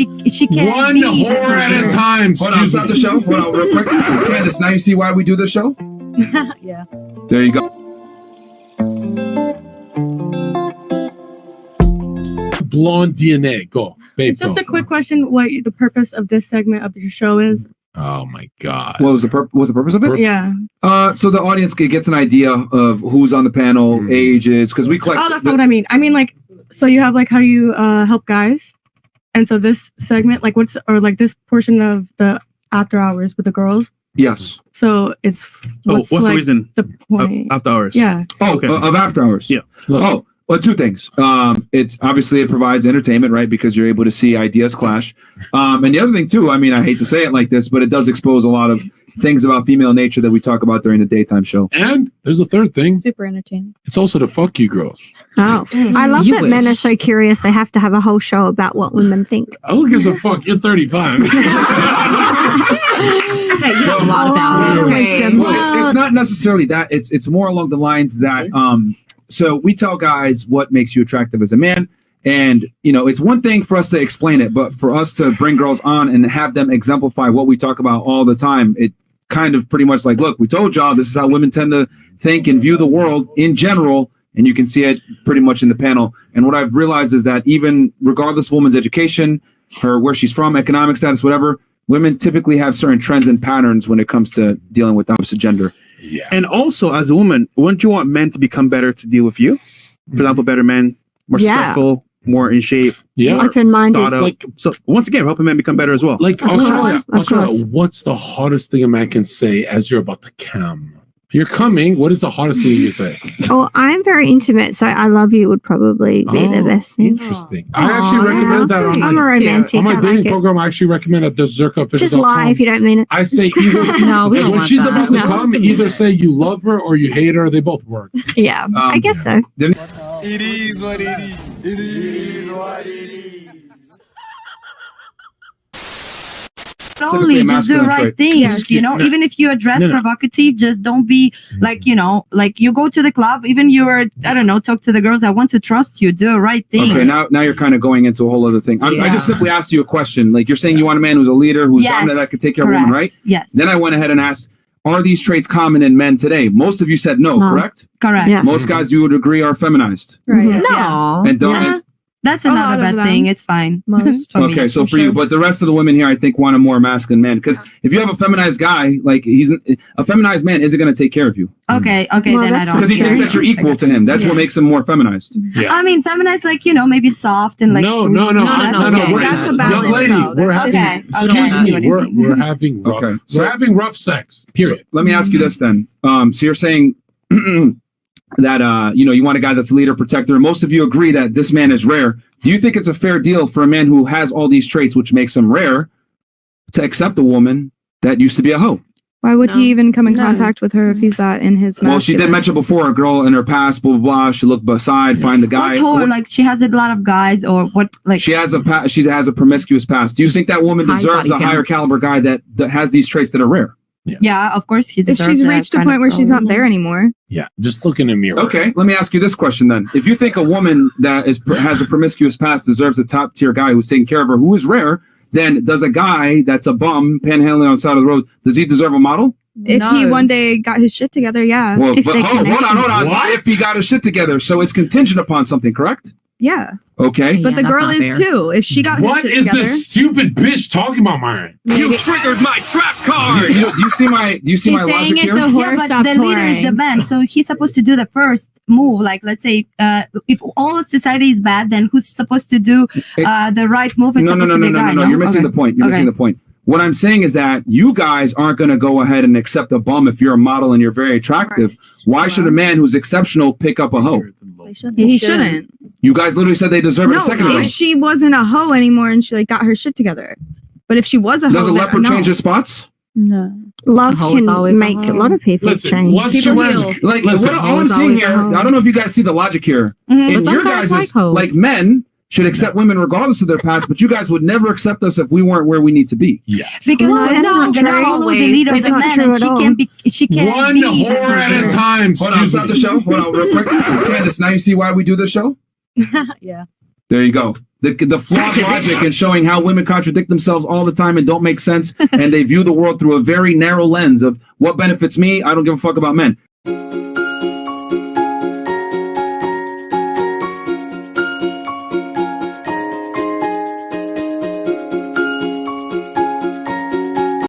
One whore at a time. Hold on, stop the show. Hold on, real quick. Candace, now you see why we do this show? Yeah. There you go. Blonde DNA. Go. Babe, Just go. a quick question: what the purpose of this segment of your show is? Oh my God. What was the purpose of it? Yeah. So the audience gets an idea of who's on the panel, ages, because we collect. Oh, that's not what I mean. I mean, like, so you have like how you help guys, and so this segment, like, this portion of the after hours with the girls. Yes. So it's what's the reason? The point. After hours. Yeah. Oh, okay. Of after hours. Yeah. Oh, well, two things. It's obviously it provides entertainment, right? Because you're able to see ideas clash. And the other thing too, I mean, I hate to say it like this, but it does expose a lot of things about female nature that we talk about during the daytime show. And there's a third thing. Super entertaining. It's also to fuck you girls. Oh, I love that men are so curious. They have to have a whole show about what women think. Who gives a fuck? You're 35. Hey, you have a lot of wisdom. Well, it's not necessarily that. It's more along the lines that so we tell guys what makes you attractive as a man. And, you know, it's one thing for us to explain it, but for us to bring girls on and have them exemplify what we talk about all the time, it kind of pretty much like, look, we told y'all this is how women tend to think and view the world in general. And you can see it pretty much in the panel. And what I've realized is that even regardless of woman's education, her where she's from, economic status, whatever, women typically have certain trends and patterns when it comes to dealing with the opposite gender. Yeah. And also, as a woman, wouldn't you want men to become better to deal with you? For example, better men, more successful, more in shape, Yeah. Open-minded. thought out. Like- So once again, helping men become better as well. Like, Of Australia, course. what's the hardest thing a man can say as you're about to come? You're coming. What is the hardest thing you say? Oh, I'm very intimate, so I love you would probably be the best thing. Interesting. I actually recommend that on I'm a my, romantic. on my I like dating it. program. I actually recommend at thezherka.com. Just lie if you don't mean it. I say either No, we don't when want she's that. about to No. come, either say you love her or you hate her. They both work. Yeah, I guess so. Didn't- It is what it is. It is what it is. Specifically Only a just do the masculine right trait. things, Yes. you know. No. Even if you address No, no. provocative, just don't be like, you know, like you go to the club, even you're, I don't know, talk to the girls. I want to trust you. Do the right thing. Okay, now you're kind of going into a whole other thing. I Yeah. just simply asked you a question. Like you're saying you want a man who's a leader, who's dominant, that could take care of a woman, right? Yes. Then I went ahead and asked, are these traits common in men today? Most of you said no, No. correct? Correct. Yeah. Most guys you would agree are feminized. Right. Yeah. And don't Yeah. That's A lot another of bad them. thing. It's fine. Most. For me, okay, so for you, but the rest of the women here, I think, want a more masculine man. Because if you have a feminized guy, like a feminized man, isn't going to take care of you Okay, Well, then I that's don't. because he care. thinks that you're equal to him. That's what makes him more feminized. Yeah. I mean, feminized, like, you know, maybe soft and like. No, sweet. no, no, That's no, no. okay. We're, That's a young balance, lady, though. we're That's having. okay. Excuse Okay, I see me. what you We're mean. having rough. Okay, We're having rough sex. Period. So let me ask you this then. So you're saying that you know you want a guy that's a leader, protector. And most of you agree that this man is rare. Do you think it's a fair deal for a man who has all these traits, which makes him rare, to accept a woman that used to be a hoe? Why would No. he even come in No. contact with her if he's that in his Well, she did masculine? mention before a girl in her past, blah blah blah. She looked beside, find the guy. What's whore? Like she has a lot of guys, or what? Like She has a promiscuous past. Do you think that woman High deserves a body higher count. caliber guy that has these traits that are rare? yeah, of course he If deserves. she's that reached a kind of point where she's girl. not there anymore. Yeah. Just look in the mirror. Okay, let me ask you this question then. If you think a woman that has a promiscuous past deserves a top tier guy who's taking care of her, who is rare, then does a guy that's a bum panhandling on the side of the road, does he deserve a model? If he one day got his shit together, yeah. Well, If but they hold on. What? If he got his shit together, so it's contingent upon something, correct? Yeah. Okay. But the that's girl not is fair. too. If she got What her shit is together. this stupid bitch talking about, Myron? You triggered my trap card. Do you see my logic here? Yeah, but the leader is the man, so he's supposed to do the first move. Like, let's say, if all society is bad, then who's supposed to do the right move? It's No. supposed to be a guy, You're missing Okay. the point. You're missing the point. What I'm saying is that you guys aren't going to go ahead and accept a bum if you're a model and you're very attractive. Why should a man who's exceptional pick up a hoe? He shouldn't. You guys literally said they deserve it No, a second if ago. she wasn't a hoe anymore and she like got her shit together. But if she was a hoe, Does a then leopard no. change his spots? No. Love Hoe is can always a make a hoe. lot of people Listen, change. once she People wears, heal. Like listen, all I'm hoes seeing always here, a hoe. I don't know if you guys see the logic here. Mhm. In But some your guys guys' like hoes. like men should accept women regardless of their past, but you guys would never accept us if we weren't where we need to be. yeah. Because No, they're that's not not gonna true. follow the Always. leader of That's the not man, true and at she all. can't be. She can't One be. whore at a time. Hold on, Excuse stop me. the show. Hold on, real quick. Candace, now you see why we do this show? Yeah. There you go. The flawed logic and showing how women contradict themselves all the time and don't make sense, and they view the world through a very narrow lens of what benefits me. I don't give a fuck about men.